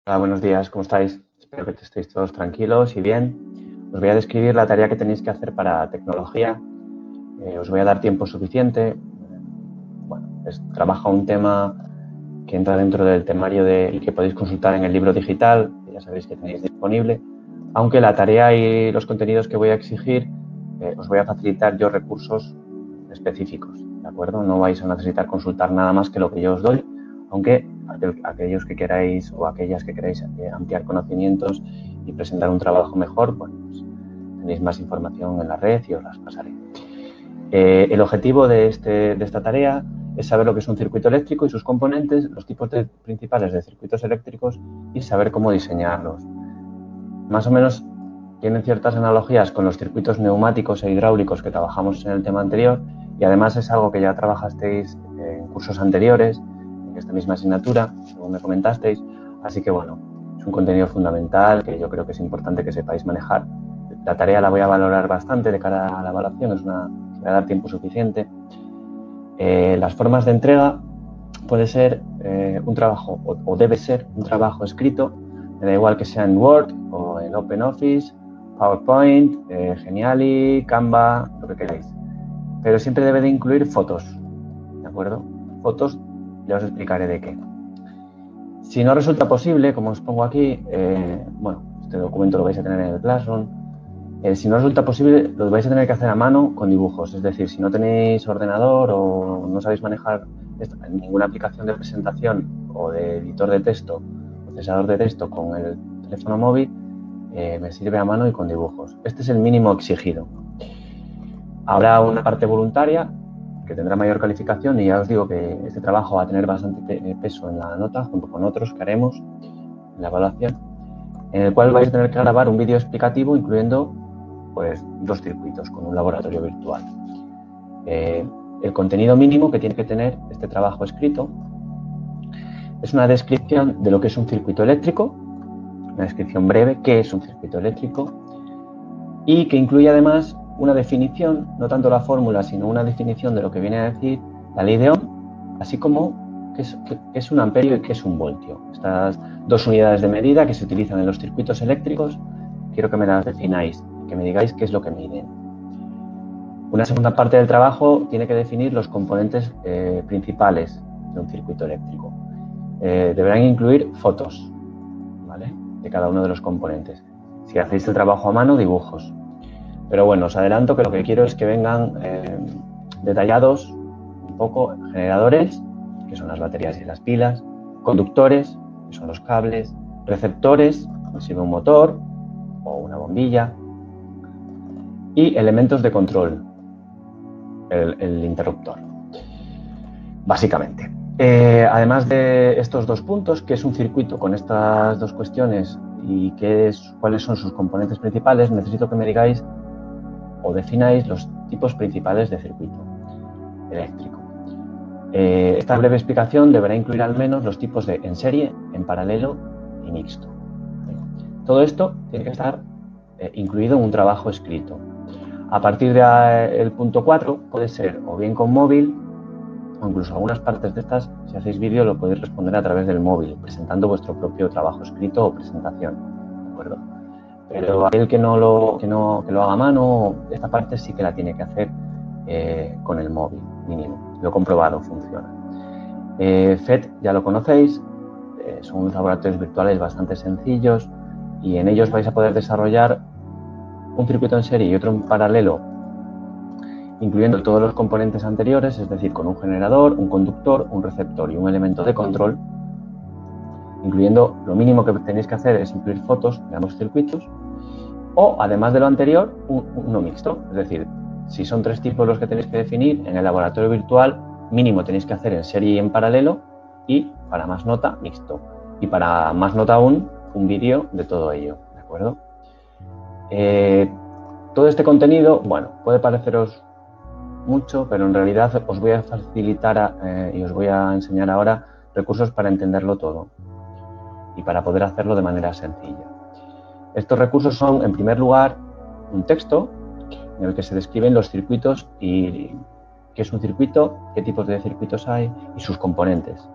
Hola, buenos días, ¿cómo estáis? Espero que estéis todos tranquilos y bien. Os voy a describir la tarea que tenéis que hacer para tecnología. Os voy a dar tiempo suficiente. Bueno, trabaja un tema que entra dentro del temario y que podéis consultar en el libro digital, que ya sabéis que tenéis disponible. Aunque la tarea y los contenidos que voy a exigir, os voy a facilitar yo recursos específicos, ¿de acuerdo? No vais a necesitar consultar nada más que lo que yo os doy, aunque aquellos que queráis o aquellas que queráis ampliar conocimientos y presentar un trabajo mejor, bueno, pues tenéis más información en la red y os las pasaré. El objetivo de esta tarea es saber lo que es un circuito eléctrico y sus componentes, los tipos principales de circuitos eléctricos y saber cómo diseñarlos. Más o menos tienen ciertas analogías con los circuitos neumáticos e hidráulicos que trabajamos en el tema anterior, y además es algo que ya trabajasteis en cursos anteriores, en esta misma asignatura, según me comentasteis. Así que bueno, es un contenido fundamental que yo creo que es importante que sepáis manejar. La tarea la voy a valorar bastante de cara a la evaluación, os voy a dar tiempo suficiente. Las formas de entrega puede ser un trabajo o debe ser un trabajo escrito, me da igual que sea en Word o en OpenOffice, PowerPoint, Geniali, Canva, lo que queráis. Pero siempre debe de incluir fotos, ¿de acuerdo? Fotos, ya os explicaré de qué. Si no resulta posible, como os pongo aquí, bueno, este documento lo vais a tener en el Classroom. Si no resulta posible, lo vais a tener que hacer a mano con dibujos. Es decir, si no tenéis ordenador o no sabéis manejar ninguna aplicación de presentación o de editor de texto, procesador de texto con el teléfono móvil, me sirve a mano y con dibujos. Este es el mínimo exigido. Habrá una parte voluntaria que tendrá mayor calificación y ya os digo que este trabajo va a tener bastante peso en la nota junto con otros que haremos en la evaluación, en el cual vais a tener que grabar un vídeo explicativo incluyendo pues 2 circuitos con un laboratorio virtual. El contenido mínimo que tiene que tener este trabajo escrito es una descripción de lo que es un circuito eléctrico, una descripción breve, qué es un circuito eléctrico, y que incluye además una definición, no tanto la fórmula, sino una definición de lo que viene a decir la ley de Ohm, así como qué es un amperio y qué es un voltio. Estas 2 unidades de medida que se utilizan en los circuitos eléctricos, quiero que me las defináis, que me digáis qué es lo que miden. Una segunda parte del trabajo tiene que definir los componentes principales de un circuito eléctrico. Deberán incluir fotos, ¿vale?, de cada uno de los componentes. Si hacéis el trabajo a mano, dibujos. Pero bueno, os adelanto que lo que quiero es que vengan detallados un poco generadores, que son las baterías y las pilas, conductores, que son los cables, receptores, que sirve un motor o una bombilla, y elementos de control, el interruptor, básicamente. Además de estos 2 puntos, que es un circuito con estas 2 cuestiones y cuáles son sus componentes principales, necesito que me digáis o defináis los tipos principales de circuito eléctrico. Esta breve explicación deberá incluir al menos los tipos de en serie, en paralelo y mixto. Todo esto tiene que estar incluido en un trabajo escrito. A partir del punto 4 puede ser o bien con móvil, o incluso algunas partes de estas, si hacéis vídeo, lo podéis responder a través del móvil, presentando vuestro propio trabajo escrito o presentación, ¿de acuerdo? Pero aquel que lo haga a mano, esta parte sí que la tiene que hacer con el móvil, mínimo. Lo he comprobado, funciona. FET ya lo conocéis, son unos laboratorios virtuales bastante sencillos y en ellos vais a poder desarrollar un circuito en serie y otro en paralelo, incluyendo todos los componentes anteriores, es decir, con un generador, un conductor, un receptor y un elemento de control, incluyendo lo mínimo que tenéis que hacer es incluir fotos de ambos circuitos, o además de lo anterior, uno mixto, es decir, si son 3 tipos los que tenéis que definir, en el laboratorio virtual mínimo tenéis que hacer en serie y en paralelo, y para más nota, mixto. Y para más nota aún, un vídeo de todo ello, ¿de acuerdo? Todo este contenido, bueno, puede pareceros mucho, pero en realidad os voy a facilitar y os voy a enseñar ahora recursos para entenderlo todo y para poder hacerlo de manera sencilla. Estos recursos son, en primer lugar, un texto en el que se describen los circuitos y qué es un circuito, qué tipos de circuitos hay y sus componentes.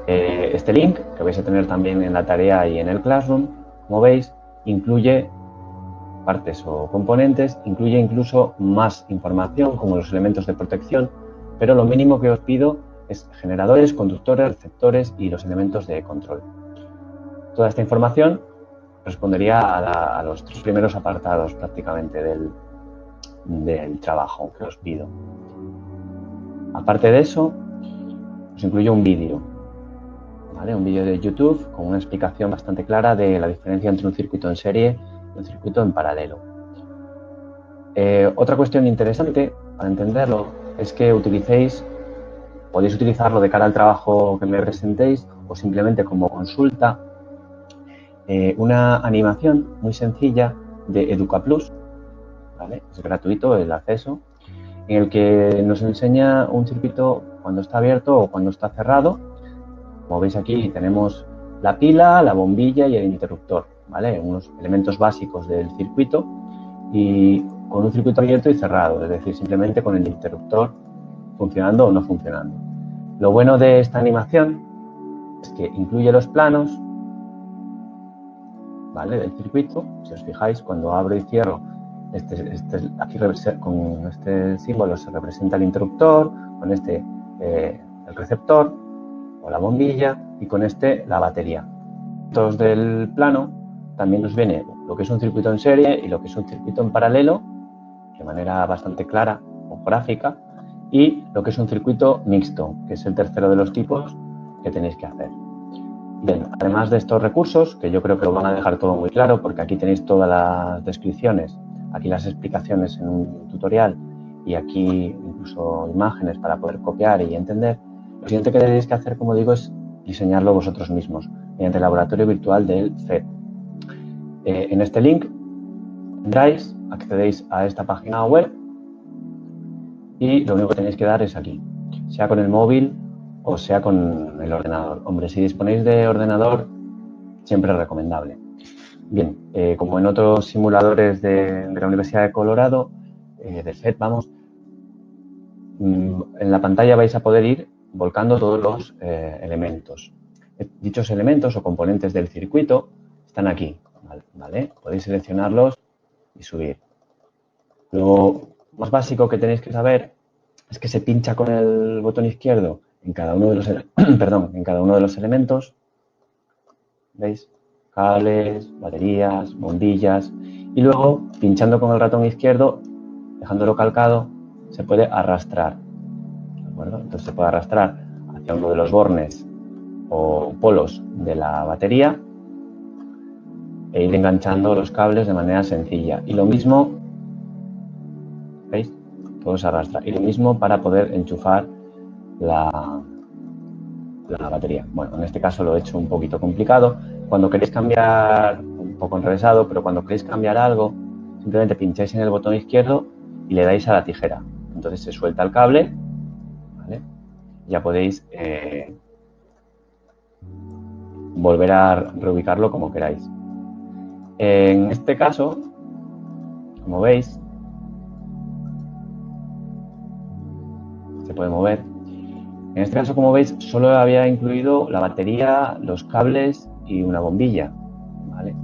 Este link, que vais a tener también en la tarea y en el Classroom, como veis, incluye partes o componentes, incluye incluso más información como los elementos de protección, pero lo mínimo que os pido es generadores, conductores, receptores y los elementos de control. Toda esta información respondería a los 3 primeros apartados prácticamente del trabajo que os pido. Aparte de eso, os incluyo un vídeo, ¿vale? Un vídeo de YouTube con una explicación bastante clara de la diferencia entre un circuito en serie y un circuito en paralelo. Otra cuestión interesante para entenderlo es que podéis utilizarlo de cara al trabajo que me presentéis o simplemente como consulta, una animación muy sencilla de EducaPlus, ¿vale? Es gratuito el acceso, en el que nos enseña un circuito cuando está abierto o cuando está cerrado. Como veis aquí tenemos la pila, la bombilla y el interruptor, ¿vale? Unos elementos básicos del circuito y con un circuito abierto y cerrado, es decir, simplemente con el interruptor funcionando o no funcionando. Lo bueno de esta animación es que incluye los planos, ¿vale? Del circuito. Si os fijáis, cuando abro y cierro, aquí con este símbolo se representa el interruptor, con este el receptor o la bombilla y con este la batería. Estos del plano también nos viene lo que es un circuito en serie y lo que es un circuito en paralelo, de manera bastante clara o gráfica, y lo que es un circuito mixto, que es el tercero de los tipos que tenéis que hacer. Bien, además de estos recursos, que yo creo que lo van a dejar todo muy claro, porque aquí tenéis todas las descripciones, aquí las explicaciones en un tutorial y aquí incluso imágenes para poder copiar y entender, lo siguiente que tenéis que hacer, como digo, es diseñarlo vosotros mismos mediante el laboratorio virtual del FED. En este link entráis, accedéis a esta página web y lo único que tenéis que dar es aquí, sea con el móvil o sea con el ordenador. Hombre, si disponéis de ordenador, siempre es recomendable. Bien, como en otros simuladores de la Universidad de Colorado, del FED, vamos, en la pantalla vais a poder ir volcando todos los elementos. Dichos elementos o componentes del circuito están aquí, ¿vale? Podéis seleccionarlos y subir. Lo más básico que tenéis que saber es que se pincha con el botón izquierdo en cada uno de los, en cada uno de los elementos. ¿Veis? Cables, baterías, bombillas. Y luego, pinchando con el ratón izquierdo, dejándolo calcado, se puede arrastrar. ¿De acuerdo? Entonces se puede arrastrar hacia uno de los bornes o polos de la batería e ir enganchando los cables de manera sencilla. Y lo mismo, ¿veis? Todo se arrastra. Y lo mismo para poder enchufar la batería. Bueno, en este caso lo he hecho un poquito complicado. Cuando queréis cambiar, un poco enrevesado, pero cuando queréis cambiar algo, simplemente pincháis en el botón izquierdo y le dais a la tijera. Entonces se suelta el cable, ¿vale? Ya podéis volver a reubicarlo como queráis. En este caso, como veis, se puede mover. En este caso, como veis, solo había incluido la batería, los cables y una bombilla, ¿vale?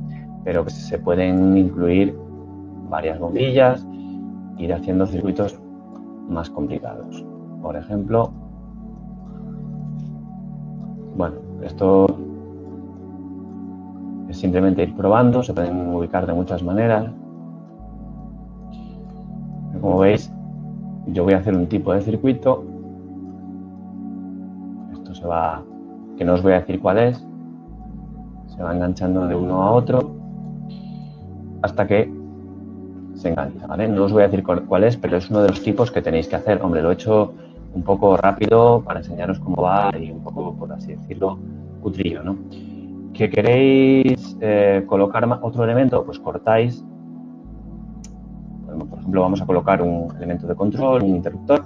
Pero se pueden incluir varias bombillas, ir haciendo circuitos más complicados. Por ejemplo, bueno, esto es simplemente ir probando, se pueden ubicar de muchas maneras. Como veis, yo voy a hacer un tipo de circuito. Esto se va, que no os voy a decir cuál es, se va enganchando de uno a otro hasta que se engancha, ¿vale? No os voy a decir cuál es, pero es uno de los tipos que tenéis que hacer. Hombre, lo he hecho un poco rápido para enseñaros cómo va y un poco, por así decirlo, cutrillo, ¿no? ¿Que queréis colocar otro elemento? Pues cortáis. Por ejemplo, vamos a colocar un elemento de control, un interruptor,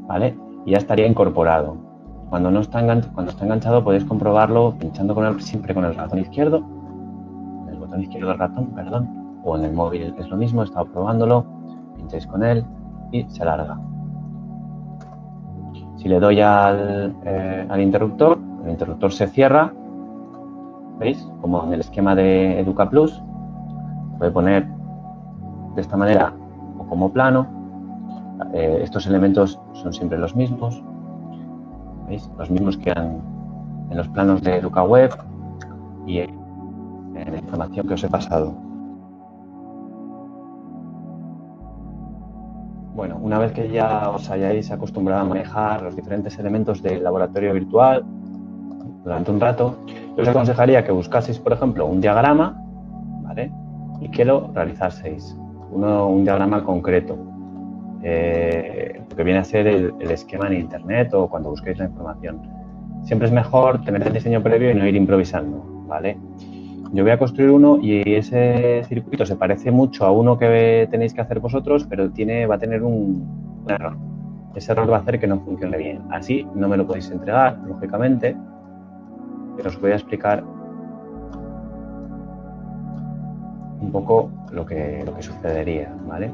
¿vale? Y ya estaría incorporado. Cuando está enganchado podéis comprobarlo pinchando siempre con el ratón izquierdo, el botón izquierdo del ratón, perdón, o en el móvil es lo mismo, he estado probándolo, pincháis con él y se alarga. Si le doy al interruptor, el interruptor se cierra, ¿veis? Como en el esquema de EducaPlus. Voy a poner de esta manera o como plano. Estos elementos son siempre los mismos, ¿veis? Los mismos que eran en los planos de EducaWeb y en la información que os he pasado. Bueno, una vez que ya os hayáis acostumbrado a manejar los diferentes elementos del laboratorio virtual durante un rato, yo os aconsejaría que buscaseis, por ejemplo, un diagrama, ¿vale? Y que lo realizaseis, un diagrama concreto, lo que viene a ser el esquema en internet o cuando busquéis la información. Siempre es mejor tener el diseño previo y no ir improvisando, ¿vale? Yo voy a construir uno y ese circuito se parece mucho a uno que tenéis que hacer vosotros, pero va a tener un error. Ese error va a hacer que no funcione bien. Así no me lo podéis entregar, lógicamente, pero os voy a explicar un poco lo que sucedería, ¿vale?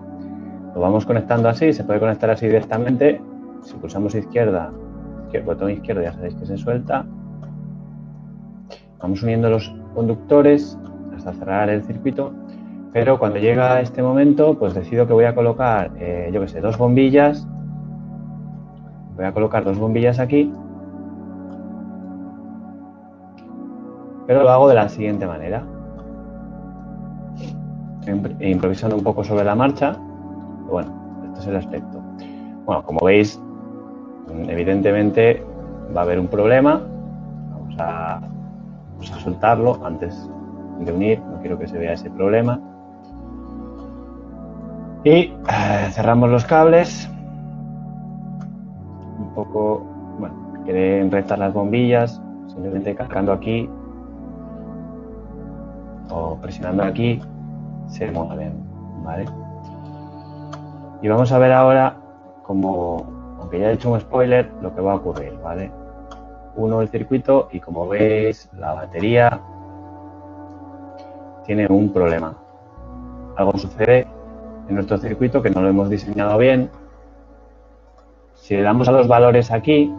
Lo vamos conectando así, se puede conectar así directamente. Si pulsamos botón izquierdo ya sabéis que se suelta. Vamos uniendo los conductores hasta cerrar el circuito, pero cuando llega este momento, pues decido que voy a colocar, yo que sé, 2 bombillas. Voy a colocar 2 bombillas aquí, pero lo hago de la siguiente manera. Improvisando un poco sobre la marcha, pero bueno, este es el aspecto. Bueno, como veis, evidentemente va a haber un problema. Vamos a soltarlo antes de unir, no quiero que se vea ese problema. Y cerramos los cables. Un poco, bueno, quedé rectas las bombillas, simplemente cargando aquí o presionando aquí se mueven, ¿vale? Y vamos a ver ahora, aunque ya he hecho un spoiler, lo que va a ocurrir, ¿vale? Uno el circuito y como veis la batería tiene un problema. Algo sucede en nuestro circuito que no lo hemos diseñado bien. Si le damos a los valores aquí,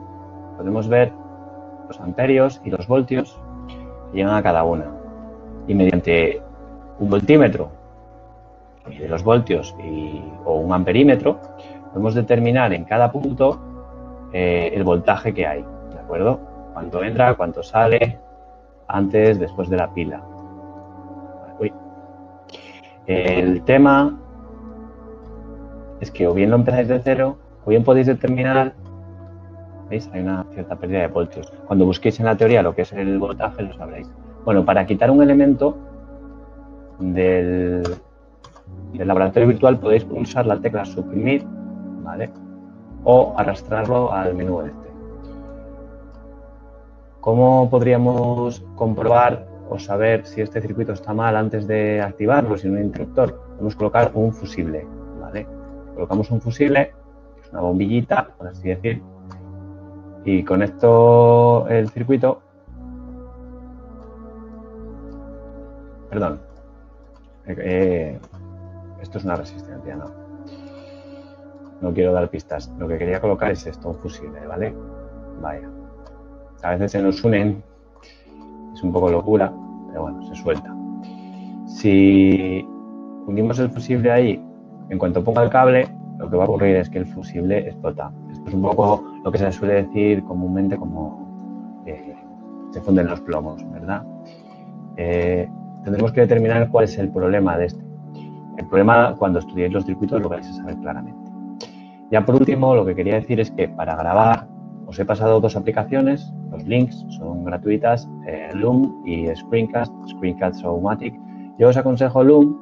podemos ver los amperios y los voltios que llegan a cada una. Y mediante un voltímetro que mide los voltios o un amperímetro, podemos determinar en cada punto el voltaje que hay, ¿de acuerdo? Cuánto entra, cuánto sale, antes, después de la pila. Uy. El tema es que o bien lo empezáis de cero, o bien podéis determinar, ¿veis? Hay una cierta pérdida de voltios. Cuando busquéis en la teoría lo que es el voltaje, lo sabréis. Bueno, para quitar un elemento del laboratorio virtual podéis pulsar la tecla suprimir, ¿vale? O arrastrarlo al menú este. ¿Cómo podríamos comprobar o saber si este circuito está mal antes de activarlo sin un interruptor? Podemos colocar un fusible, ¿vale? Colocamos un fusible, que es una bombillita, por así decir, y conecto el circuito. Perdón. Esto es una resistencia, no. No quiero dar pistas. Lo que quería colocar es esto, un fusible, ¿vale? Vaya. A veces se nos unen. Es un poco locura, pero bueno, se suelta. Si unimos el fusible ahí, en cuanto ponga el cable, lo que va a ocurrir es que el fusible explota. Esto es un poco lo que se suele decir comúnmente como se funden los plomos, ¿verdad? Tendremos que determinar cuál es el problema de este. El problema, cuando estudiéis los circuitos, lo vais a saber claramente. Ya por último, lo que quería decir es que para grabar os he pasado 2 aplicaciones. Los links son gratuitas, Loom y Screencast-O-Matic. Yo os aconsejo Loom,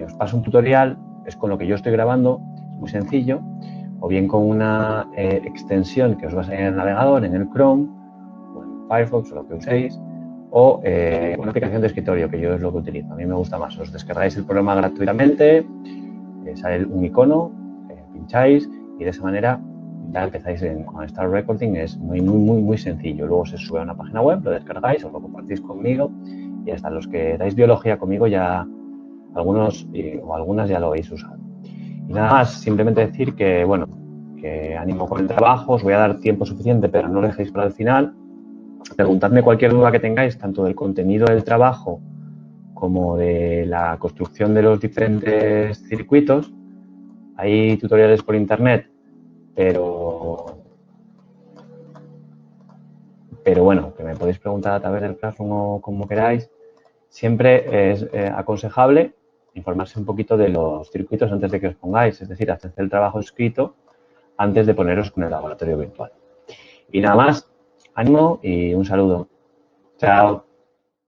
os paso un tutorial, es con lo que yo estoy grabando, es muy sencillo, o bien con una extensión que os va a salir en el navegador, en el Chrome, o en Firefox, o lo que uséis, o una aplicación de escritorio, que yo es lo que utilizo. A mí me gusta más. Os descargáis el programa gratuitamente, sale un icono, pincháis y de esa manera ya empezáis con Start Recording. Es muy sencillo. Luego se sube a una página web, lo descargáis, os lo compartís conmigo y hasta los que dais biología conmigo ya algunos o algunas ya lo habéis usado. Y nada más, simplemente decir que, bueno, que ánimo con el trabajo, os voy a dar tiempo suficiente, pero no lo dejéis para el final. Preguntadme cualquier duda que tengáis, tanto del contenido del trabajo como de la construcción de los diferentes circuitos. Hay tutoriales por internet, pero bueno, que me podéis preguntar a través del Classroom o como queráis. Siempre es aconsejable informarse un poquito de los circuitos antes de que os pongáis, es decir, hacer el trabajo escrito antes de poneros con el laboratorio virtual. Y nada más, ánimo y un saludo. Chao.